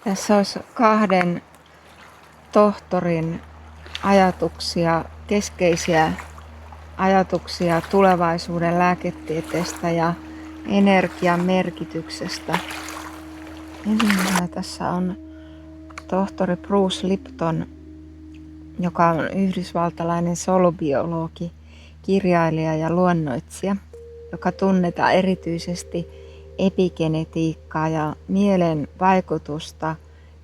Tässä olisi kahden tohtorin ajatuksia, keskeisiä ajatuksia tulevaisuuden lääketieteestä ja energian merkityksestä. Ensimmäisenä tässä on tohtori Bruce Lipton, joka on yhdysvaltalainen solubiologi, kirjailija ja luennoitsija, joka tunnetaan erityisesti epigenetiikkaa ja mielen vaikutusta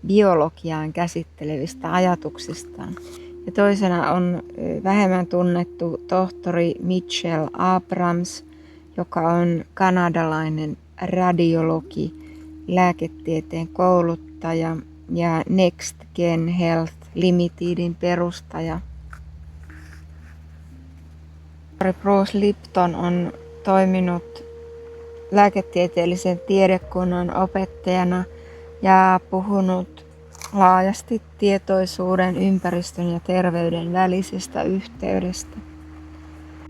biologiaan käsittelevistä ajatuksistaan. Ja toisena on vähemmän tunnettu tohtori Mitchell Abrams, joka on kanadalainen radiologi, lääketieteen kouluttaja ja Next Gen Health Limitedin perustaja. Bruce Lipton on toiminut lääketieteellisen tiedekunnan opettajana ja puhunut laajasti tietoisuuden, ympäristön ja terveyden välisestä yhteydestä.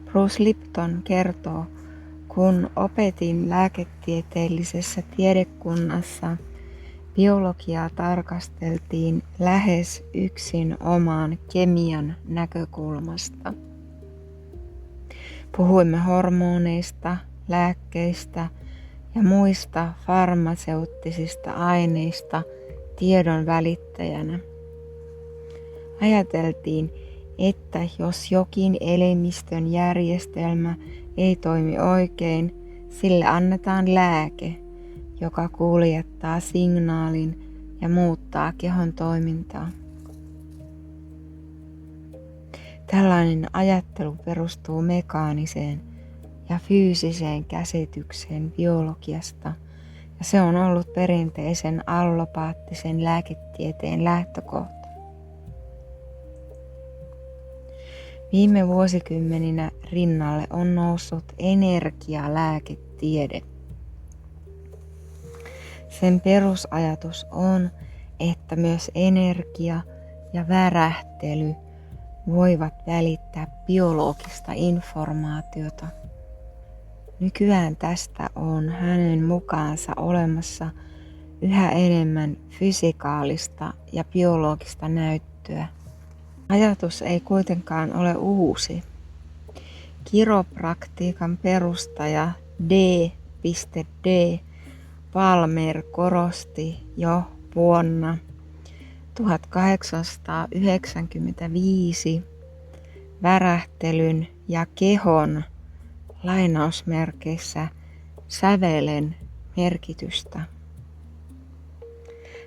Bruce Lipton kertoo, kun opetin lääketieteellisessä tiedekunnassa, biologiaa tarkasteltiin lähes yksin omaan kemian näkökulmasta. Puhuimme hormoneista, lääkkeistä ja muista farmaseuttisista aineista tiedon välittäjänä. Ajateltiin, että jos jokin elimistön järjestelmä ei toimi oikein, sille annetaan lääke, joka kuljettaa signaalin ja muuttaa kehon toimintaa. Tällainen ajattelu perustuu mekaaniseen ja fyysiseen käsitykseen biologiasta, ja se on ollut perinteisen allopaattisen lääketieteen lähtökohta. Viime vuosikymmeninä rinnalle on noussut energialääketiede. Sen perusajatus on, että myös energia ja värähtely voivat välittää biologista informaatiota. Nykyään tästä on hänen mukaansa olemassa yhä enemmän fysikaalista ja biologista näyttöä. Ajatus ei kuitenkaan ole uusi. Kiropraktiikan perustaja D.D. Palmer korosti jo vuonna 1895 värähtelyn ja kehon lainausmerkeissä sävelen merkitystä.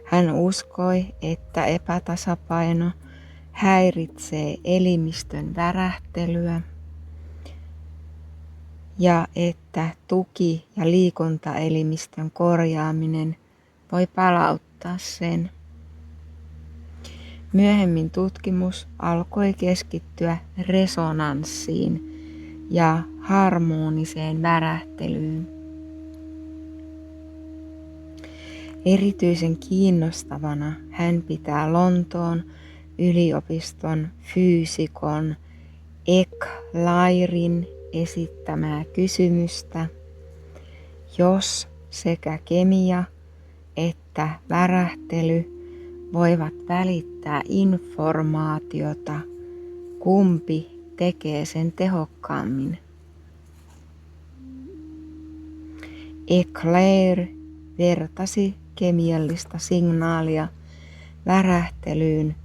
Hän uskoi, että epätasapaino häiritsee elimistön värähtelyä ja että tuki- ja liikuntaelimistön korjaaminen voi palauttaa sen. Myöhemmin tutkimus alkoi keskittyä resonanssiin ja harmoniseen värähtelyyn. Erityisen kiinnostavana hän pitää Lontoon yliopiston fyysikon Eclairin esittämää kysymystä, jos sekä kemia että värähtely voivat välittää informaatiota, kumpi tekee sen tehokkaammin. Eclair vertasi kemiallista signaalia värähtelyyn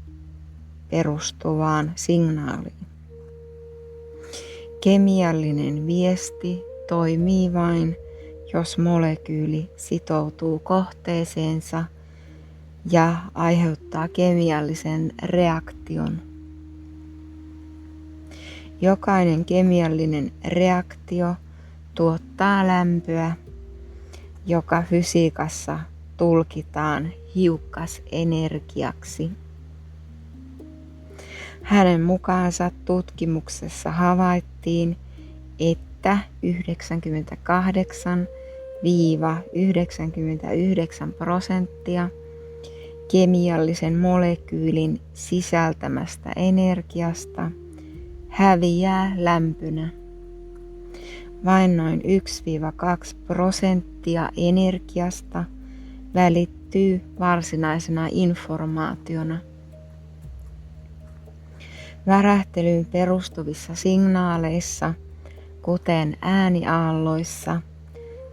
perustuvaan signaaliin. Kemiallinen viesti toimii vain, jos molekyyli sitoutuu kohteeseensa ja aiheuttaa kemiallisen reaktion. Jokainen kemiallinen reaktio tuottaa lämpöä, joka fysiikassa tulkitaan hiukkasenergiaksi. Hänen mukaansa tutkimuksessa havaittiin, että 98–99% kemiallisen molekyylin sisältämästä energiasta häviää lämpönä. Vain noin 1–2% energiasta välittyy välittyy varsinaisena informaationa. Värähtelyyn perustuvissa signaaleissa, kuten ääniaalloissa,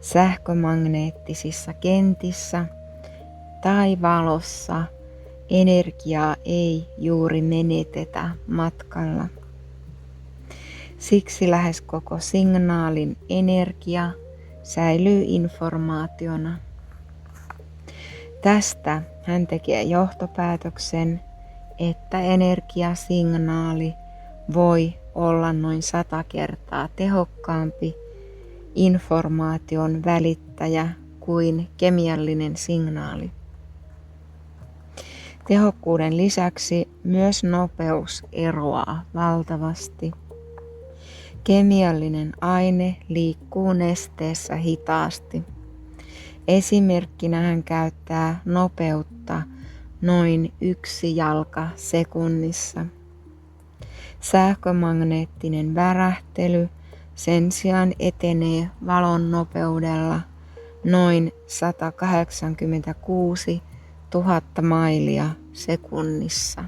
sähkömagneettisissa kentissä tai valossa, energiaa ei juuri menetetä matkalla. Siksi lähes koko signaalin energia säilyy informaationa. Tästä hän tekee johtopäätöksen, että energiasignaali voi olla noin 100 kertaa tehokkaampi informaation välittäjä kuin kemiallinen signaali. Tehokkuuden lisäksi myös nopeus eroaa valtavasti. Kemiallinen aine liikkuu nesteessä hitaasti. Esimerkkinä hän käyttää nopeutta noin 1 jalka sekunnissa. Sähkömagneettinen värähtely sen sijaan etenee valon nopeudella noin 186 000 mailia sekunnissa.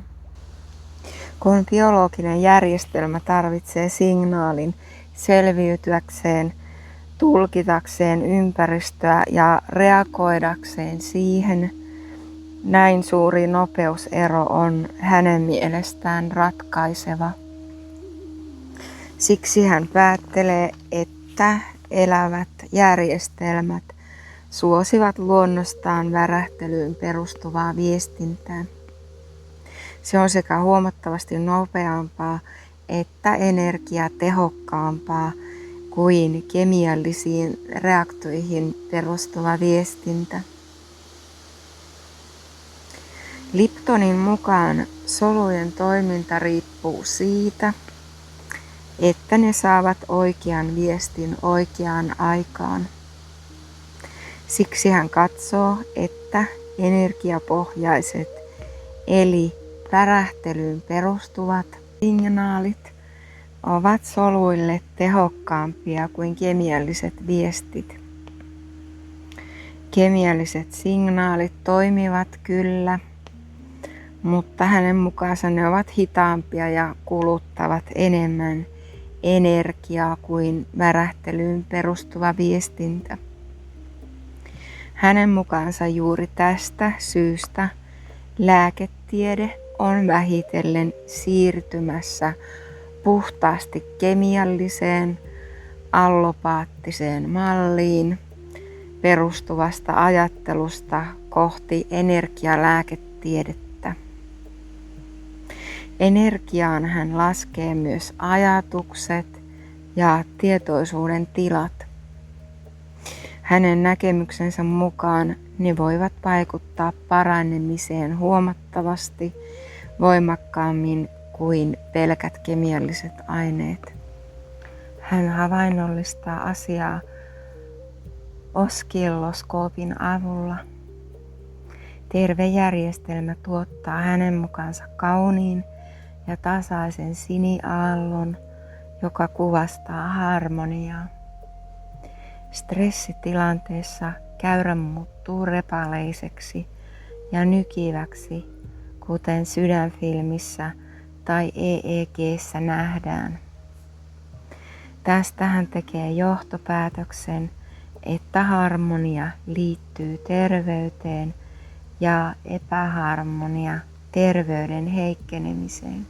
Kun biologinen järjestelmä tarvitsee signaalin selviytyäkseen, tulkitakseen ympäristöä ja reagoidakseen siihen, näin suuri nopeusero on hänen mielestään ratkaiseva. Siksi hän päättelee, että elävät järjestelmät suosivat luonnostaan värähtelyyn perustuvaa viestintää. Se on sekä huomattavasti nopeampaa että energiatehokkaampaa kuin kemiallisiin reaktoihin perustuva viestintä. Liptonin mukaan solujen toiminta riippuu siitä, että ne saavat oikean viestin oikeaan aikaan. Siksi hän katsoo, että energiapohjaiset eli värähtelyyn perustuvat signaalit ovat soluille tehokkaampia kuin kemialliset viestit. Kemialliset signaalit toimivat kyllä, mutta hänen mukaansa ne ovat hitaampia ja kuluttavat enemmän energiaa kuin värähtelyyn perustuva viestintä. Hänen mukaansa juuri tästä syystä lääketiede on vähitellen siirtymässä puhtaasti kemialliseen, allopaattiseen malliin perustuvasta ajattelusta kohti energialääketiedettä. Energiaan hän laskee myös ajatukset ja tietoisuuden tilat. Hänen näkemyksensä mukaan ne voivat vaikuttaa paranemiseen huomattavasti voimakkaammin kuin pelkät kemialliset aineet. Hän havainnollistaa asiaa oskilloskoopin avulla. Terve järjestelmä tuottaa hänen mukaansa kauniin ja tasaisen siniaallon, joka kuvastaa harmoniaa. Stressitilanteessa käyrä muuttuu repaleiseksi ja nykiväksi, kuten sydänfilmissä tai EEG:ssä nähdään. Tästä hän tekee johtopäätöksen, että harmonia liittyy terveyteen ja epäharmonia terveyden heikkenemiseen.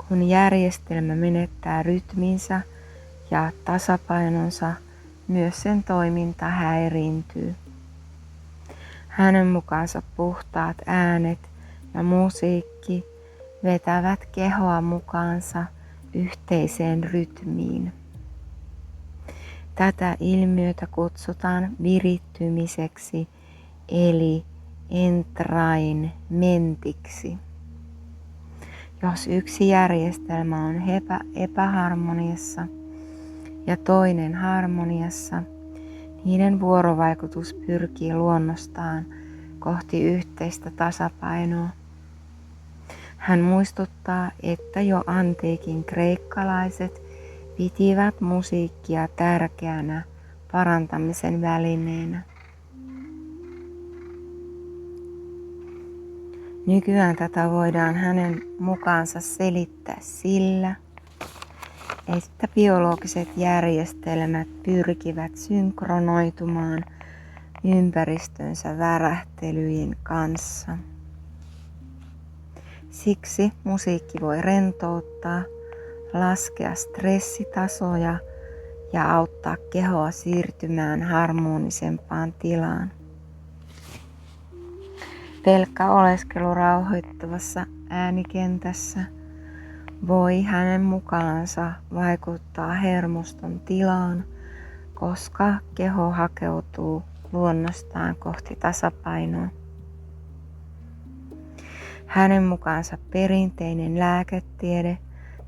Kun järjestelmä menettää rytminsä ja tasapainonsa, myös sen toiminta häiriintyy. Hänen mukaansa puhtaat äänet ja musiikki vetävät kehoa mukaansa yhteiseen rytmiin. Tätä ilmiötä kutsutaan virittymiseksi eli entrainmentiksi. Jos yksi järjestelmä on epäharmoniassa ja toinen harmoniassa, niiden vuorovaikutus pyrkii luonnostaan kohti yhteistä tasapainoa. Hän muistuttaa, että jo antiikin kreikkalaiset pitivät musiikkia tärkeänä parantamisen välineenä. Nykyään tätä voidaan hänen mukaansa selittää sillä, että biologiset järjestelmät pyrkivät synkronoitumaan ympäristönsä värähtelyjen kanssa. Siksi musiikki voi rentouttaa, laskea stressitasoja ja auttaa kehoa siirtymään harmonisempaan tilaan. Pelkkä oleskelu rauhoittavassa äänikentässä voi hänen mukaansa vaikuttaa hermoston tilaan, koska keho hakeutuu luonnostaan kohti tasapainoa. Hänen mukaansa perinteinen lääketiede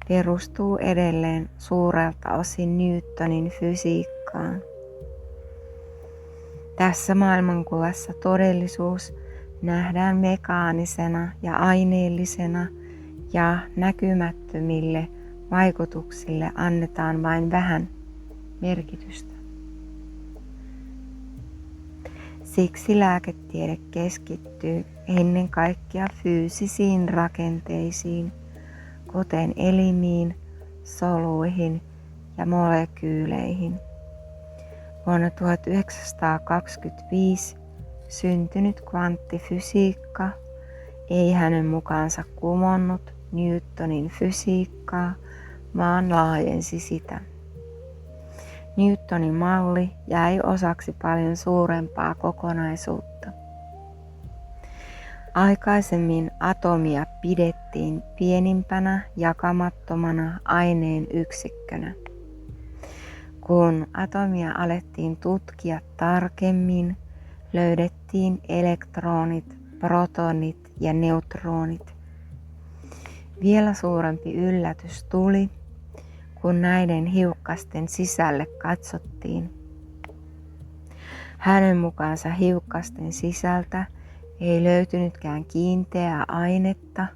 perustuu edelleen suurelta osin Newtonin fysiikkaan. Tässä maailmankuvassa todellisuus nähdään mekaanisena ja aineellisena ja näkymättömille vaikutuksille annetaan vain vähän merkitystä. Siksi lääketiede keskittyy ennen kaikkea fyysisiin rakenteisiin, kuten elimiin, soluihin ja molekyyleihin. Vuonna 1925 syntynyt kvanttifysiikka ei hänen mukaansa kumonnut Newtonin fysiikkaa, vaan laajensi sitä. Newtonin malli jäi osaksi paljon suurempaa kokonaisuutta. Aikaisemmin atomia pidettiin pienimpänä jakamattomana aineen yksikkönä. Kun atomia alettiin tutkia tarkemmin, löydettiin elektronit, protonit ja neutronit. Vielä suurempi yllätys tuli, kun näiden hiukkasten sisälle katsottiin. Hänen mukaansa hiukkasten sisältä ei löytynytkään kiinteää ainetta,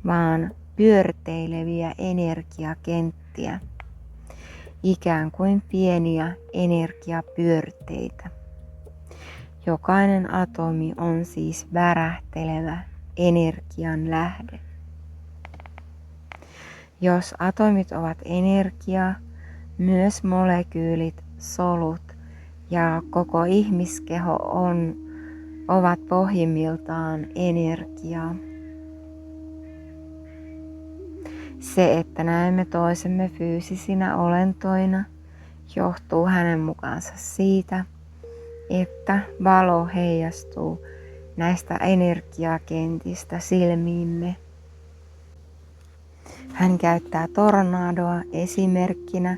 vaan pyörteileviä energiakenttiä, ikään kuin pieniä energiapyörteitä. Jokainen atomi on siis värähtelevä energian lähde. Jos atomit ovat energiaa, myös molekyylit, solut ja koko ihmiskeho ovat pohjimmiltaan energiaa. Se, että näemme toisemme fyysisinä olentoina, johtuu hänen mukaansa siitä, että valo heijastuu näistä energiakentistä silmiimme. Hän käyttää tornadoa esimerkkinä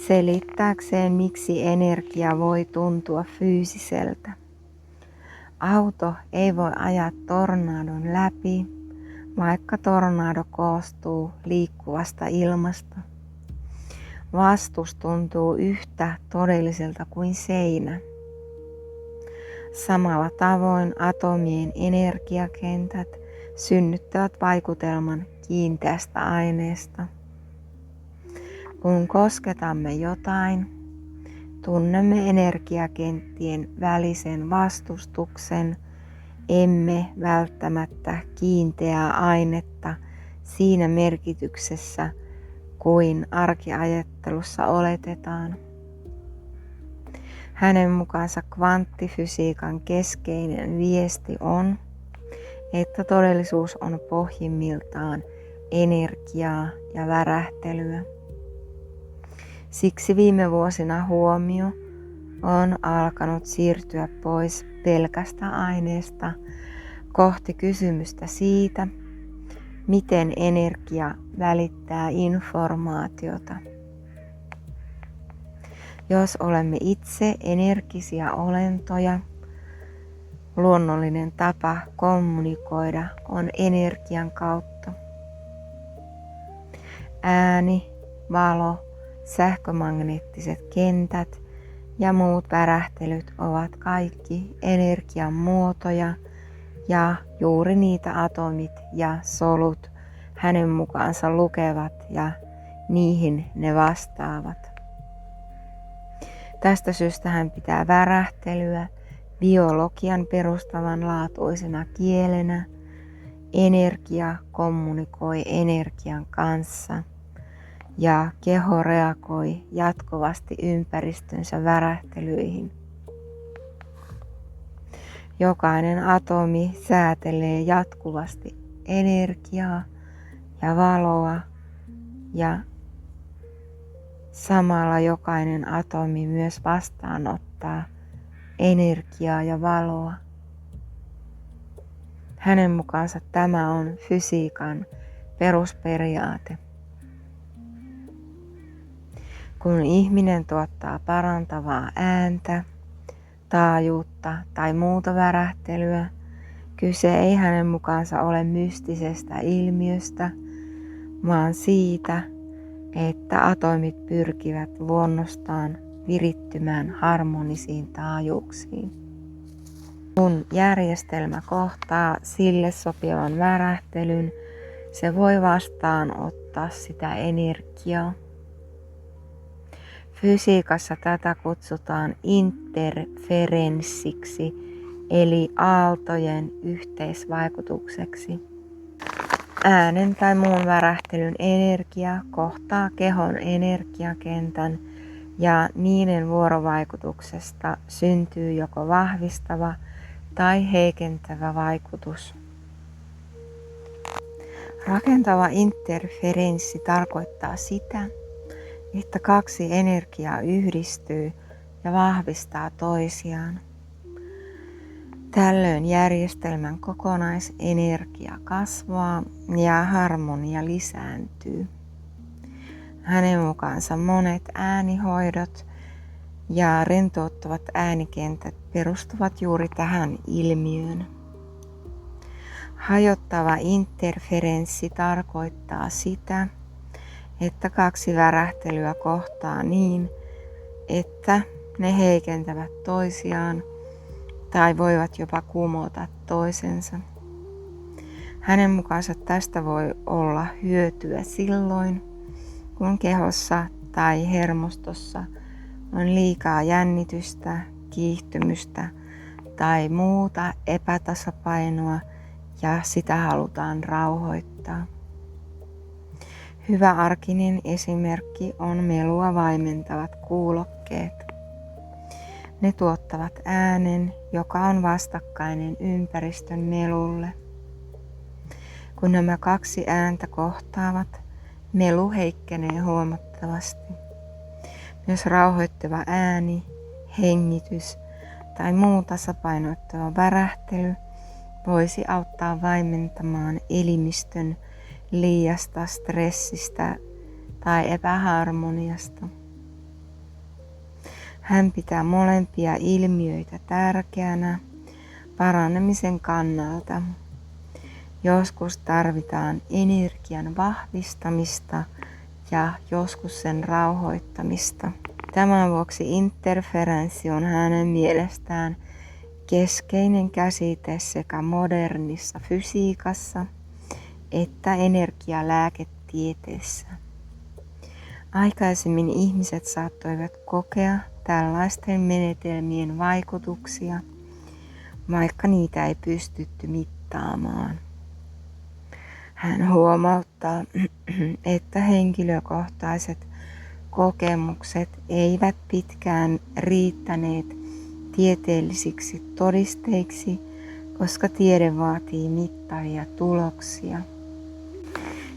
selittääkseen, miksi energia voi tuntua fyysiseltä. Auto ei voi ajaa tornadon läpi, vaikka tornado koostuu liikkuvasta ilmasta. Vastus tuntuu yhtä todelliselta kuin seinä. Samalla tavoin atomien energiakentät synnyttävät vaikutelman kiinteästä aineesta. Kun kosketamme jotain, tunnemme energiakenttien välisen vastustuksen, emme välttämättä kiinteää ainetta siinä merkityksessä kuin arkiajattelussa oletetaan. Hänen mukaansa kvanttifysiikan keskeinen viesti on, että todellisuus on pohjimmiltaan energiaa ja värähtelyä. Siksi viime vuosina huomio on alkanut siirtyä pois pelkästä aineesta kohti kysymystä siitä, miten energia välittää informaatiota. Jos olemme itse energisiä olentoja, luonnollinen tapa kommunikoida on energian kautta. Ääni, valo, sähkömagneettiset kentät ja muut värähtelyt ovat kaikki energian muotoja ja juuri niitä atomit ja solut hänen mukaansa lukevat ja niihin ne vastaavat. Tästä syystä hän pitää värähtelyä biologian perustavanlaatuisena kielenä, energia kommunikoi energian kanssa ja keho reagoi jatkuvasti ympäristönsä värähtelyihin. Jokainen atomi säätelee jatkuvasti energiaa ja valoa ja samalla jokainen atomi myös vastaanottaa energiaa ja valoa. Hänen mukaansa tämä on fysiikan perusperiaate. Kun ihminen tuottaa parantavaa ääntä, taajuutta tai muuta värähtelyä, kyse ei hänen mukaansa ole mystisestä ilmiöstä, vaan siitä, että atomit pyrkivät luonnostaan virittymään harmonisiin taajuuksiin. Kun järjestelmä kohtaa sille sopivan värähtelyn, se voi vastaanottaa sitä energiaa. Fysiikassa tätä kutsutaan interferenssiksi, eli aaltojen yhteisvaikutukseksi. Äänen tai muun värähtelyn energia kohtaa kehon energiakentän ja niiden vuorovaikutuksesta syntyy joko vahvistava tai heikentävä vaikutus. Rakentava interferenssi tarkoittaa sitä, että kaksi energiaa yhdistyy ja vahvistaa toisiaan. Tällöin järjestelmän kokonaisenergia kasvaa ja harmonia lisääntyy. Hänen mukaansa monet äänihoidot ja rentouttavat äänikentät perustuvat juuri tähän ilmiöön. Hajottava interferenssi tarkoittaa sitä, että kaksi värähtelyä kohtaa niin, että ne heikentävät toisiaan tai voivat jopa kumota toisensa. Hänen mukaansa tästä voi olla hyötyä silloin, kun kehossa tai hermostossa on liikaa jännitystä, kiihtymystä tai muuta epätasapainoa ja sitä halutaan rauhoittaa. Hyvä arkinen esimerkki on melua vaimentavat kuulokkeet. Ne tuottavat äänen, joka on vastakkainen ympäristön melulle. Kun nämä kaksi ääntä kohtaavat, melu heikkenee huomattavasti. Myös rauhoittava ääni, hengitys tai muu tasapainoittava värähtely voisi auttaa vaimentamaan elimistön liiasta stressistä tai epäharmoniasta. Hän pitää molempia ilmiöitä tärkeänä paranemisen kannalta. Joskus tarvitaan energian vahvistamista ja joskus sen rauhoittamista. Tämän vuoksi interferenssi on hänen mielestään keskeinen käsite sekä modernissa fysiikassa että energialääketieteessä. Aikaisemmin ihmiset saattoivat kokea tällaisten menetelmien vaikutuksia, vaikka niitä ei pystytty mittaamaan. Hän huomauttaa, että henkilökohtaiset kokemukset eivät pitkään riittäneet tieteellisiksi todisteiksi, koska tiede vaatii mittavia tuloksia.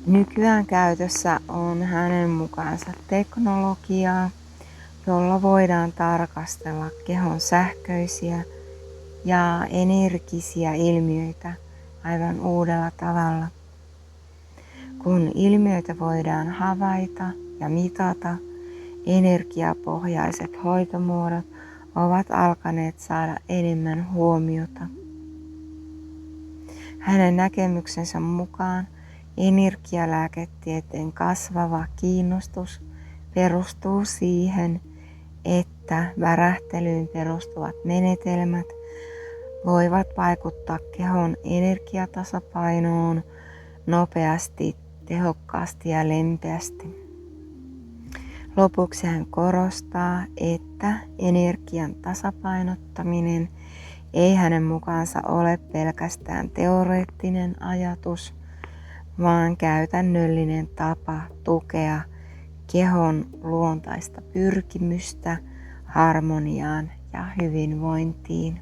Nykyään käytössä on hänen mukaansa teknologiaa, jolla voidaan tarkastella kehon sähköisiä ja energisiä ilmiöitä aivan uudella tavalla. Kun ilmiöitä voidaan havaita ja mitata, energiapohjaiset hoitomuodot ovat alkaneet saada enemmän huomiota. Hänen näkemyksensä mukaan energialääketieteen kasvava kiinnostus perustuu siihen, että värähtelyyn perustuvat menetelmät voivat vaikuttaa kehon energiatasapainoon nopeasti, tehokkaasti ja lempeästi. Lopuksi hän korostaa, että energian tasapainottaminen ei hänen mukaansa ole pelkästään teoreettinen ajatus, vaan käytännöllinen tapa tukea kehon luontaista pyrkimystä harmoniaan ja hyvinvointiin.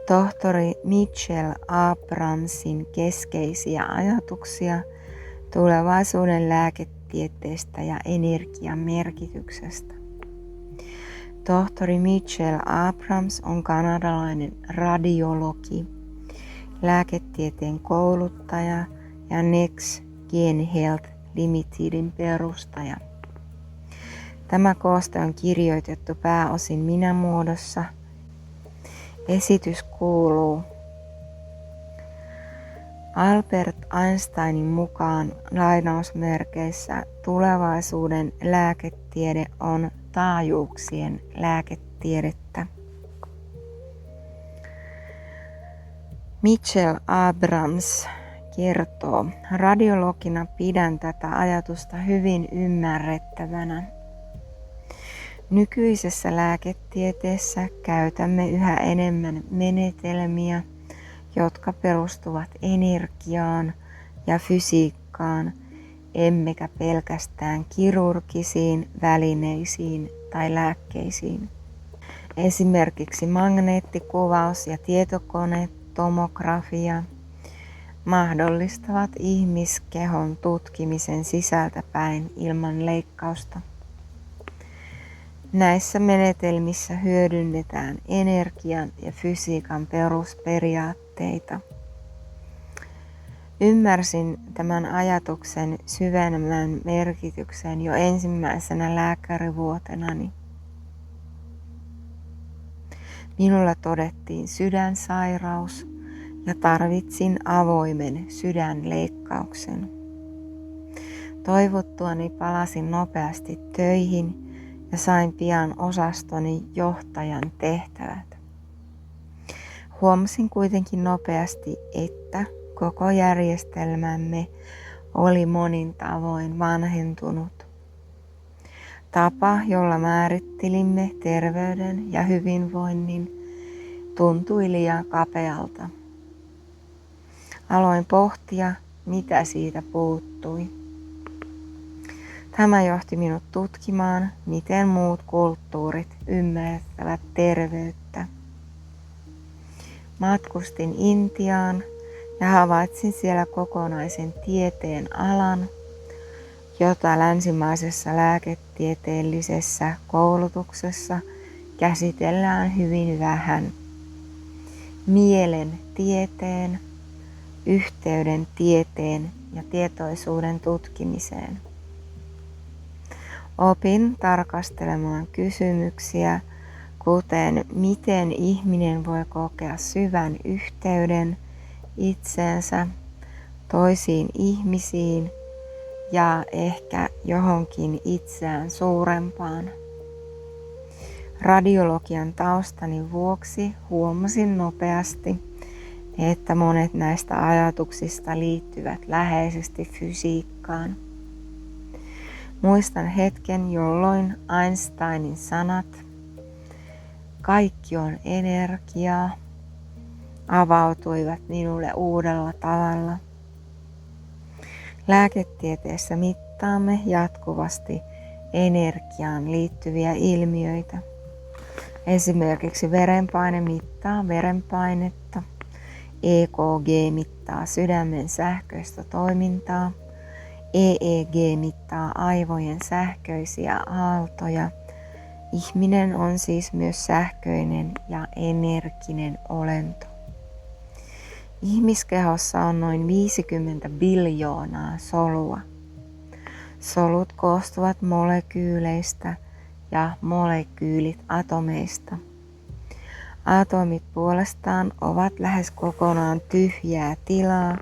Tohtori Mitchell Abramsin keskeisiä ajatuksia tulevaisuuden lääketieteestä ja energian merkityksestä. Tohtori Mitchell Abrams on kanadalainen radiologi, lääketieteen kouluttaja ja Next Gen Health Limitedin perustaja. Tämä kooste on kirjoitettu pääosin minämuodossa. Esitys kuuluu: Albert Einsteinin mukaan lainausmerkeissä tulevaisuuden lääketiede on taajuuksien lääketiedettä. Mitchell Abrams kertoo: radiologina pidän tätä ajatusta hyvin ymmärrettävänä. Nykyisessä lääketieteessä käytämme yhä enemmän menetelmiä, jotka perustuvat energiaan ja fysiikkaan, emmekä pelkästään kirurgisiin välineisiin tai lääkkeisiin. Esimerkiksi magneettikuvaus ja tietokone, tomografia mahdollistavat ihmiskehon tutkimisen sisältäpäin ilman leikkausta. Näissä menetelmissä hyödynnetään energian ja fysiikan perusperiaatteita. Ymmärsin tämän ajatuksen syvenemmän merkityksen jo ensimmäisenä lääkärivuotenani. Minulla todettiin sydänsairaus ja tarvitsin avoimen sydänleikkauksen. Toivottuani palasin nopeasti töihin ja sain pian osastoni johtajan tehtävät. Huomasin kuitenkin nopeasti, että koko järjestelmämme oli monin tavoin vanhentunut. Tapa, jolla määrittelimme terveyden ja hyvinvoinnin, tuntui liian kapealta. Aloin pohtia, mitä siitä puuttui. Tämä johti minut tutkimaan, miten muut kulttuurit ymmärtävät terveyttä. Matkustin Intiaan ja havaitsin siellä kokonaisen tieteen alan, jota länsimaisessa lääketieteellisessä koulutuksessa käsitellään hyvin vähän. Mielen tieteen, yhteyden tieteen ja tietoisuuden tutkimiseen. Opin tarkastelemaan kysymyksiä, kuten miten ihminen voi kokea syvän yhteyden itseensä, toisiin ihmisiin ja ehkä johonkin itseään suurempaan. Radiologian taustani vuoksi huomasin nopeasti, että monet näistä ajatuksista liittyvät läheisesti fysiikkaan. Muistan hetken, jolloin Einsteinin sanat "kaikki on energiaa" avautuivat minulle uudella tavalla. Lääketieteessä mittaamme jatkuvasti energiaan liittyviä ilmiöitä. Esimerkiksi verenpaine mittaa verenpainetta, EKG mittaa sydämen sähköistä toimintaa, EEG mittaa aivojen sähköisiä aaltoja. Ihminen on siis myös sähköinen ja energinen olento. Ihmiskehossa on noin 50 biljoonaa solua. Solut koostuvat molekyyleistä ja molekyylit atomeista. Atomit puolestaan ovat lähes kokonaan tyhjää tilaa.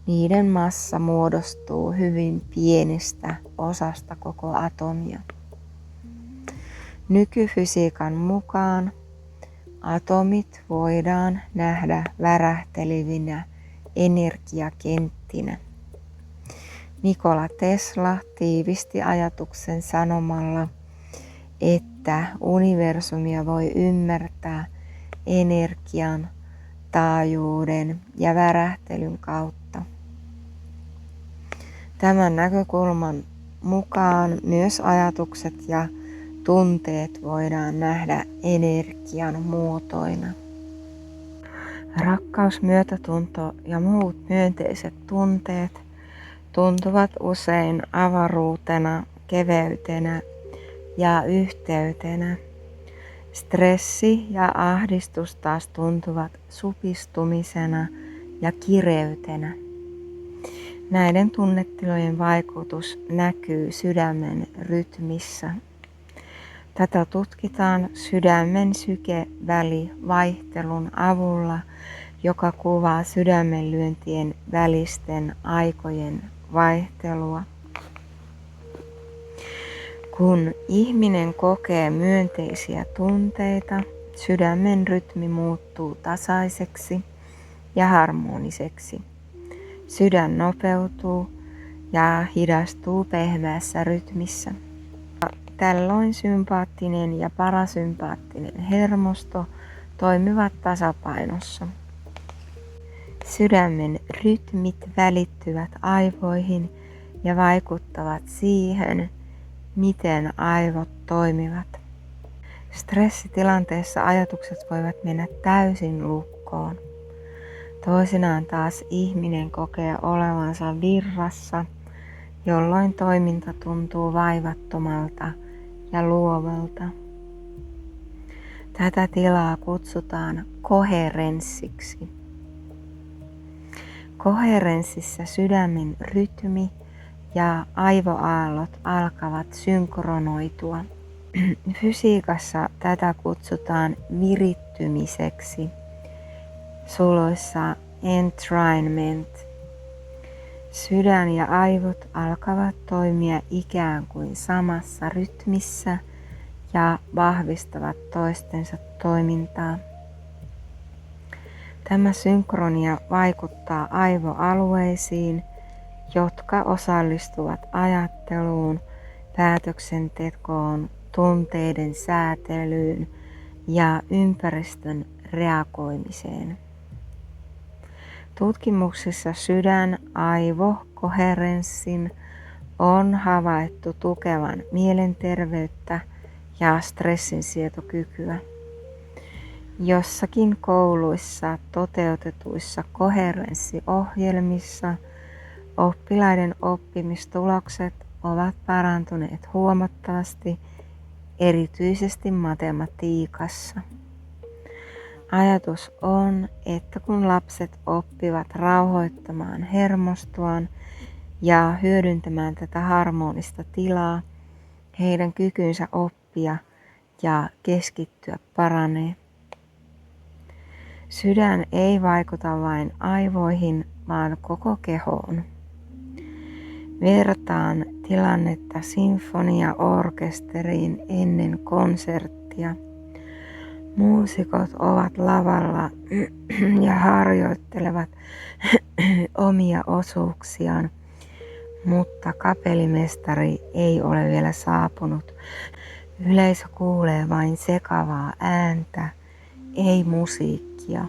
Niiden massa muodostuu hyvin pienestä osasta koko atomia. Nykyfysiikan mukaan atomit voidaan nähdä värähtelevinä energiakenttinä. Nikola Tesla tiivisti ajatuksen sanomalla, että että universumia voi ymmärtää energian, taajuuden ja värähtelyn kautta. Tämän näkökulman mukaan myös ajatukset ja tunteet voidaan nähdä energian muotoina. Rakkaus, myötätunto ja muut myönteiset tunteet tuntuvat usein avaruutena, keveytenä ja yhteytenä. Stressi ja ahdistus taas tuntuvat supistumisena ja kireytenä. Näiden tunnetilojen vaikutus näkyy sydämen rytmissä. Tätä tutkitaan sydämen sykevälivaihtelun avulla, joka kuvaa sydämenlyöntien välisten aikojen vaihtelua. Kun ihminen kokee myönteisiä tunteita, sydämen rytmi muuttuu tasaiseksi ja harmoniseksi. Sydän nopeutuu ja hidastuu pehmeässä rytmissä. Tällöin sympaattinen ja parasympaattinen hermosto toimivat tasapainossa. Sydämen rytmit välittyvät aivoihin ja vaikuttavat siihen, miten aivot toimivat. Stressitilanteessa ajatukset voivat mennä täysin lukkoon. Toisinaan taas ihminen kokee olevansa virrassa, jolloin toiminta tuntuu vaivattomalta ja luovalta. Tätä tilaa kutsutaan koherenssiksi. Koherenssissa sydämen rytmi ja aivoaallot alkavat synkronoitua. Fysiikassa tätä kutsutaan virittymiseksi, suluissa entrainment. Sydän ja aivot alkavat toimia ikään kuin samassa rytmissä ja vahvistavat toistensa toimintaa. Tämä synkronia vaikuttaa aivoalueisiin, jotka osallistuvat ajatteluun, päätöksentekoon, tunteiden säätelyyn ja ympäristön reagoimiseen. Tutkimuksissa sydän-aivo-koherenssin on havaittu tukevan mielenterveyttä ja stressinsietokykyä. Jossakin kouluissa toteutetuissa koherenssiohjelmissa oppilaiden oppimistulokset ovat parantuneet huomattavasti, erityisesti matematiikassa. Ajatus on, että kun lapset oppivat rauhoittamaan hermostoaan ja hyödyntämään tätä harmonista tilaa, heidän kykynsä oppia ja keskittyä paranee. Sydän ei vaikuta vain aivoihin, vaan koko kehoon. Vertaan tilannetta sinfoniaorkesteriin ennen konserttia. Muusikot ovat lavalla ja harjoittelevat omia osuuksiaan, mutta kapellimestari ei ole vielä saapunut. Yleisö kuulee vain sekavaa ääntä, ei musiikkia.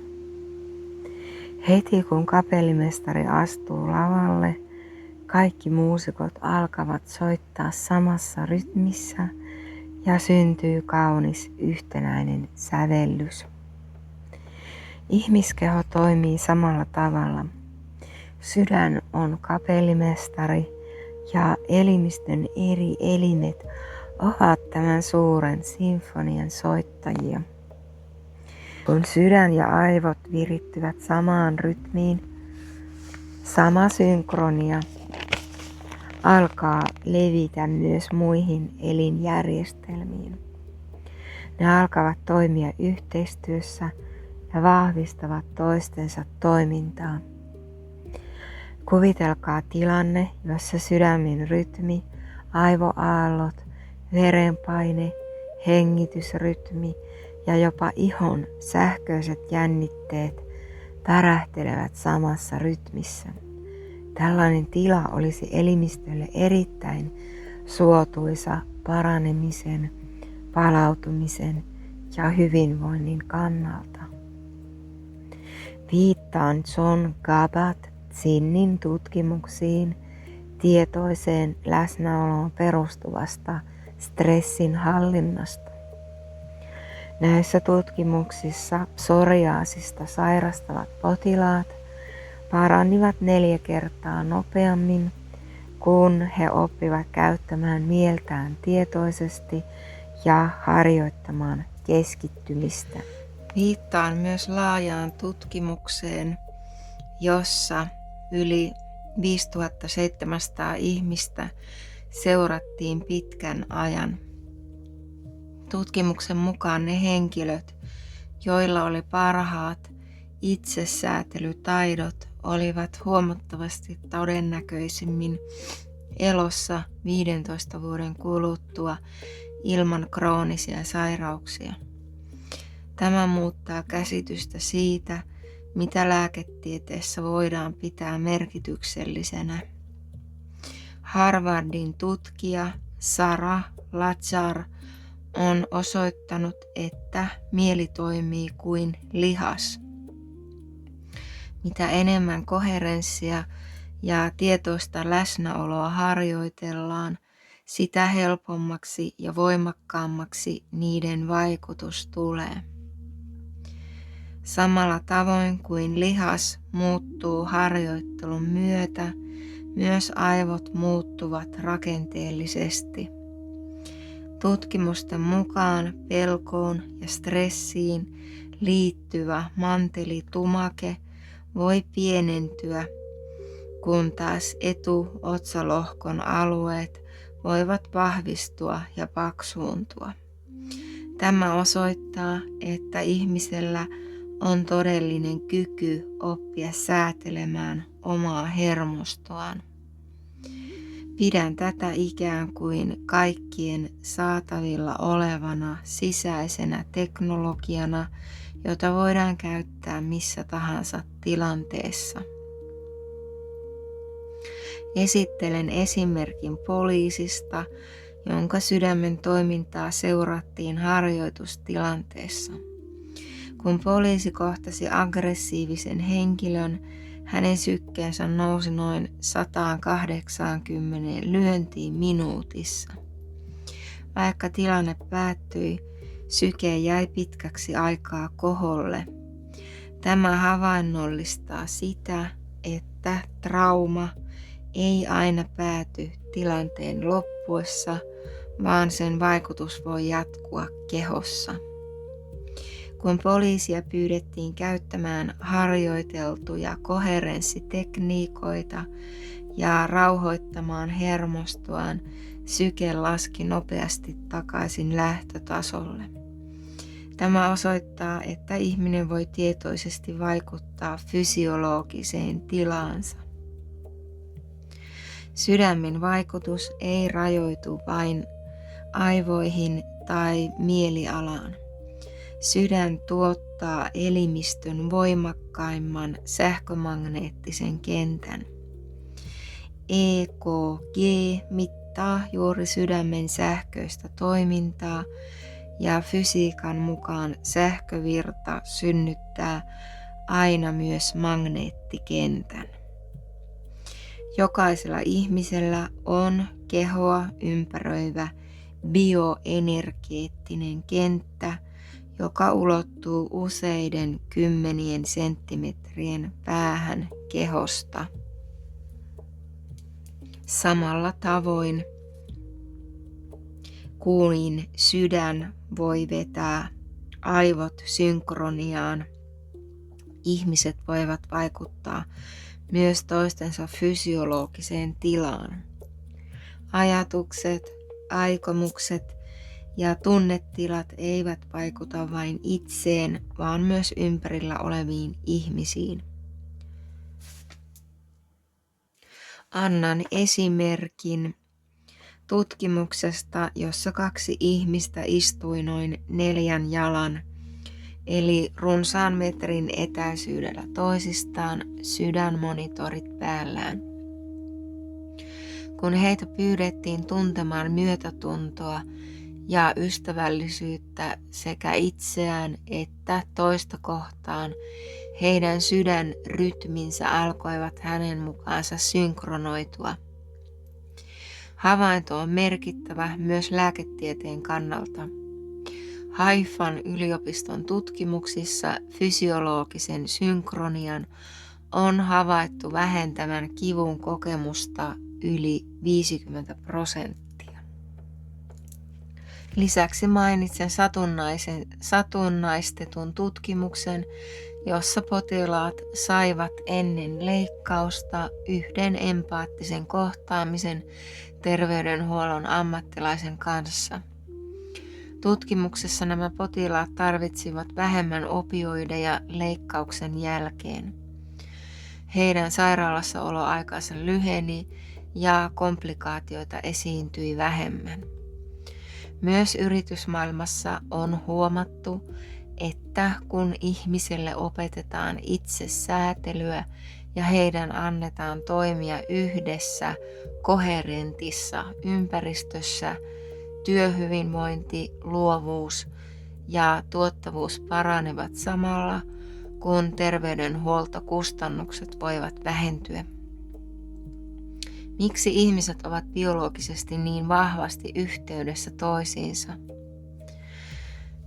Heti kun kapellimestari astuu lavalle, kaikki muusikot alkavat soittaa samassa rytmissä ja syntyy kaunis yhtenäinen sävellys. Ihmiskeho toimii samalla tavalla. Sydän on kapellimestari ja elimistön eri elimet ovat tämän suuren sinfonian soittajia. Kun sydän ja aivot virittyvät samaan rytmiin, sama synkronia alkaa levitä myös muihin elinjärjestelmiin. Ne alkavat toimia yhteistyössä ja vahvistavat toistensa toimintaa. Kuvitelkaa tilanne, jossa sydämen rytmi, aivoaallot, verenpaine, hengitysrytmi ja jopa ihon sähköiset jännitteet pärähtelevät samassa rytmissä. Tällainen tila olisi elimistölle erittäin suotuisa paranemisen, palautumisen ja hyvinvoinnin kannalta. Viittaan John Kabat-Zinnin tutkimuksiin tietoiseen läsnäoloon perustuvasta stressin hallinnasta. Näissä tutkimuksissa psoriaasista sairastavat potilaat parannivat 4 kertaa nopeammin, kun he oppivat käyttämään mieltään tietoisesti ja harjoittamaan keskittymistä. Viittaan myös laajaan tutkimukseen, jossa yli 5700 ihmistä seurattiin pitkän ajan. Tutkimuksen mukaan ne henkilöt, joilla oli parhaat itsesäätelytaidot, olivat huomattavasti todennäköisimmin elossa 15 vuoden kuluttua ilman kroonisia sairauksia. Tämä muuttaa käsitystä siitä, mitä lääketieteessä voidaan pitää merkityksellisenä. Harvardin tutkija Sarah Lazar on osoittanut, että mieli toimii kuin lihas. Mitä enemmän koherenssia ja tietoista läsnäoloa harjoitellaan, sitä helpommaksi ja voimakkaammaksi niiden vaikutus tulee. Samalla tavoin kuin lihas muuttuu harjoittelun myötä, myös aivot muuttuvat rakenteellisesti. Tutkimusten mukaan pelkoon ja stressiin liittyvä mantelitumake voi pienentyä, kun taas etuotsalohkon alueet voivat vahvistua ja paksuuntua. Tämä osoittaa, että ihmisellä on todellinen kyky oppia säätelemään omaa hermostoaan. Pidän tätä ikään kuin kaikkien saatavilla olevana sisäisenä teknologiana, jota voidaan käyttää missä tahansa tilanteessa. Esittelen esimerkin poliisista, jonka sydämen toimintaa seurattiin harjoitustilanteessa. Kun poliisi kohtasi aggressiivisen henkilön, hänen sykkeensä nousi noin 180 lyöntiin minuutissa. Vaikka tilanne päättyi, syke jäi pitkäksi aikaa koholle. Tämä havainnollistaa sitä, että trauma ei aina pääty tilanteen loppuessa, vaan sen vaikutus voi jatkua kehossa. Kun poliisia pyydettiin käyttämään harjoiteltuja koherenssitekniikoita ja rauhoittamaan hermostoaan, syke laski nopeasti takaisin lähtötasolle. Tämä osoittaa, että ihminen voi tietoisesti vaikuttaa fysiologiseen tilaansa. Sydämen vaikutus ei rajoitu vain aivoihin tai mielialaan. Sydän tuottaa elimistön voimakkaimman sähkömagneettisen kentän. EKG mittaa juuri sydämen sähköistä toimintaa ja fysiikan mukaan sähkövirta synnyttää aina myös magneettikentän. Jokaisella ihmisellä on kehoa ympäröivä bioenergeettinen kenttä, joka ulottuu useiden kymmenien senttimetrien päähän kehosta. Samalla tavoin kuin sydän voi vetää aivot synkroniaan, ihmiset voivat vaikuttaa myös toistensa fysiologiseen tilaan. Ajatukset, aikomukset ja tunnetilat eivät vaikuta vain itseen, vaan myös ympärillä oleviin ihmisiin. Annan esimerkin tutkimuksesta, jossa 2 ihmistä istui noin 4 jalan, eli runsaan metrin etäisyydellä toisistaan, sydänmonitorit päällään. Kun heitä pyydettiin tuntemaan myötätuntoa ja ystävällisyyttä sekä itseään että toista kohtaan, heidän sydänrytminsä alkoivat hänen mukaansa synkronoitua. Havainto on merkittävä myös lääketieteen kannalta. Haifan yliopiston tutkimuksissa fysiologisen synkronian on havaittu vähentävän kivun kokemusta yli 50%. Lisäksi mainitsen satunnaistetun tutkimuksen, jossa potilaat saivat ennen leikkausta yhden empaattisen kohtaamisen terveydenhuollon ammattilaisen kanssa. Tutkimuksessa nämä potilaat tarvitsivat vähemmän opioideja leikkauksen jälkeen. Heidän sairaalassaoloaikansa lyheni ja komplikaatioita esiintyi vähemmän. Myös yritysmaailmassa on huomattu, että kun ihmisille opetetaan itsesäätelyä ja heidän annetaan toimia yhdessä koherentissa ympäristössä, työhyvinvointi, luovuus ja tuottavuus paranevat samalla, kun terveydenhuoltokustannukset voivat vähentyä. Miksi ihmiset ovat biologisesti niin vahvasti yhteydessä toisiinsa?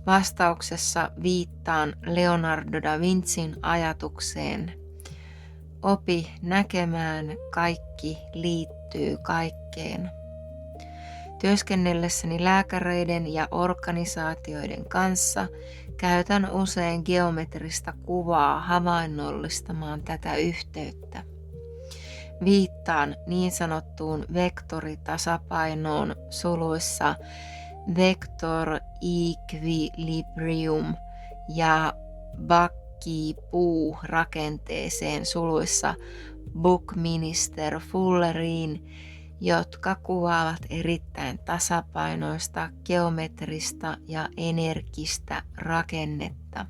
Vastauksessa viittaan Leonardo da Vincin ajatukseen. Opi näkemään, kaikki liittyy kaikkeen. Työskennellessäni lääkäreiden ja organisaatioiden kanssa käytän usein geometrista kuvaa havainnollistamaan tätä yhteyttä. Viittaan niin sanottuun vektoritasapainoon suluissa vector equilibrium ja Buckey-Poo-rakenteeseen suluissa Buckminster Fulleriin, jotka kuvaavat erittäin tasapainoista, geometrista ja energistä rakennetta.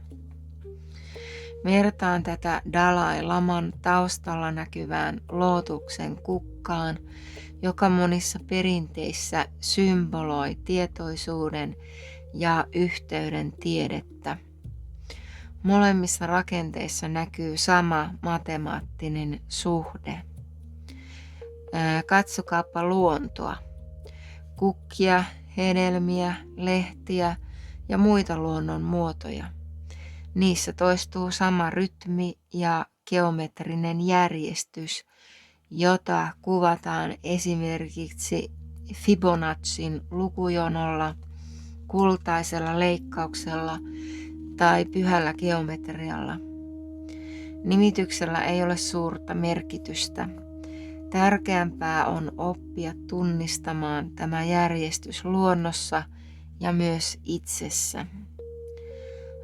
Vertaan tätä Dalai Laman taustalla näkyvään lootuksen kukkaan, joka monissa perinteissä symboloi tietoisuuden ja yhteyden tiedettä. Molemmissa rakenteissa näkyy sama matemaattinen suhde. Katsokaapa luontoa. Kukkia, hedelmiä, lehtiä ja muita luonnon muotoja. Niissä toistuu sama rytmi ja geometrinen järjestys, jota kuvataan esimerkiksi Fibonacin lukujonolla, kultaisella leikkauksella tai pyhällä geometrialla. Nimityksellä ei ole suurta merkitystä. Tärkeämpää on oppia tunnistamaan tämä järjestys luonnossa ja myös itsessä.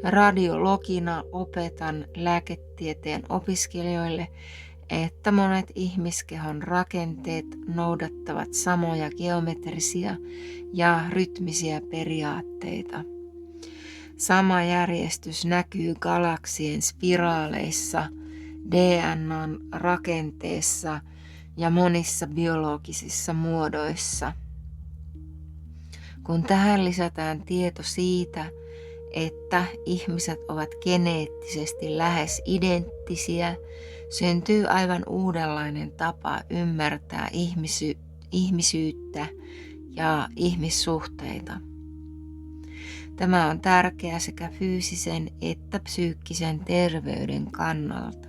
Radiologina opetan lääketieteen opiskelijoille, että monet ihmiskehon rakenteet noudattavat samoja geometrisia ja rytmisiä periaatteita. Sama järjestys näkyy galaksien spiraaleissa, DNAn rakenteessa ja monissa biologisissa muodoissa. Kun tähän lisätään tieto siitä, että ihmiset ovat geneettisesti lähes identtisiä, syntyy aivan uudenlainen tapa ymmärtää ihmisyyttä ja ihmissuhteita. Tämä on tärkeää sekä fyysisen että psyykkisen terveyden kannalta.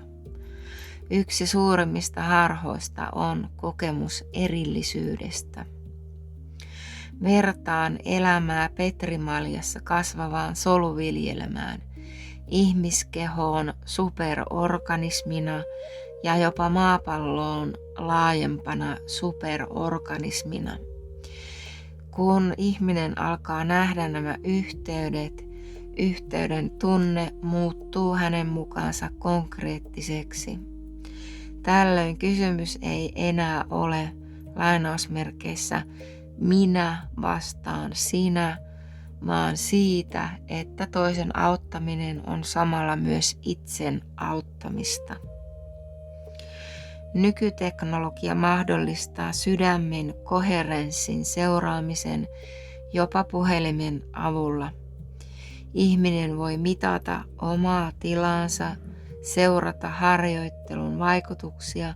Yksi suurimmista harhoista on kokemus erillisyydestä. Vertaan elämää petrimaljassa kasvavaan soluviljelmään, ihmiskehoon superorganismina ja jopa maapalloon laajempana superorganismina. Kun ihminen alkaa nähdä nämä yhteydet, yhteyden tunne muuttuu hänen mukaansa konkreettiseksi. Tällöin kysymys ei enää ole lainausmerkeissä minä vastaan sinä, vaan siitä, että toisen auttaminen on samalla myös itsen auttamista. Nykyteknologia mahdollistaa sydämen koherenssin seuraamisen jopa puhelimen avulla. Ihminen voi mitata omaa tilaansa, seurata harjoittelun vaikutuksia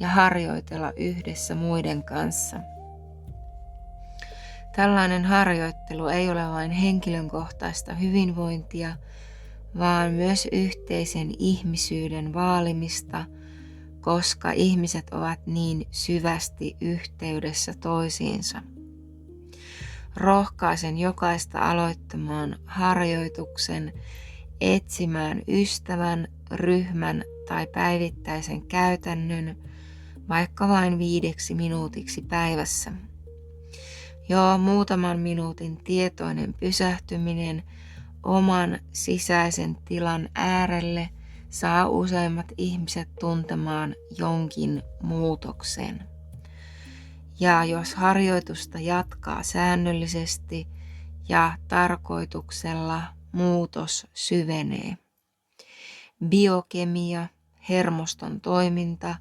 ja harjoitella yhdessä muiden kanssa. Tällainen harjoittelu ei ole vain henkilökohtaista hyvinvointia, vaan myös yhteisen ihmisyyden vaalimista, koska ihmiset ovat niin syvästi yhteydessä toisiinsa. Rohkaisen jokaista aloittamaan harjoituksen, etsimään ystävän, ryhmän tai päivittäisen käytännön, vaikka vain 5 minuutiksi päivässä. Jo muutaman minuutin tietoinen pysähtyminen oman sisäisen tilan äärelle saa useimmat ihmiset tuntemaan jonkin muutoksen. Ja jos harjoitusta jatkaa säännöllisesti ja tarkoituksella, muutos syvenee. Biokemia, hermoston toiminta,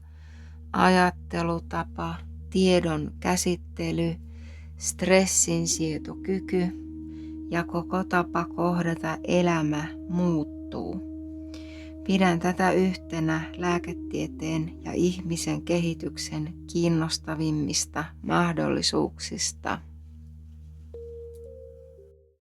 ajattelutapa, tiedon käsittely, stressinsietokyky ja koko tapa kohdata elämä muuttuu. Pidän tätä yhtenä lääketieteen ja ihmisen kehityksen kiinnostavimmista mahdollisuuksista.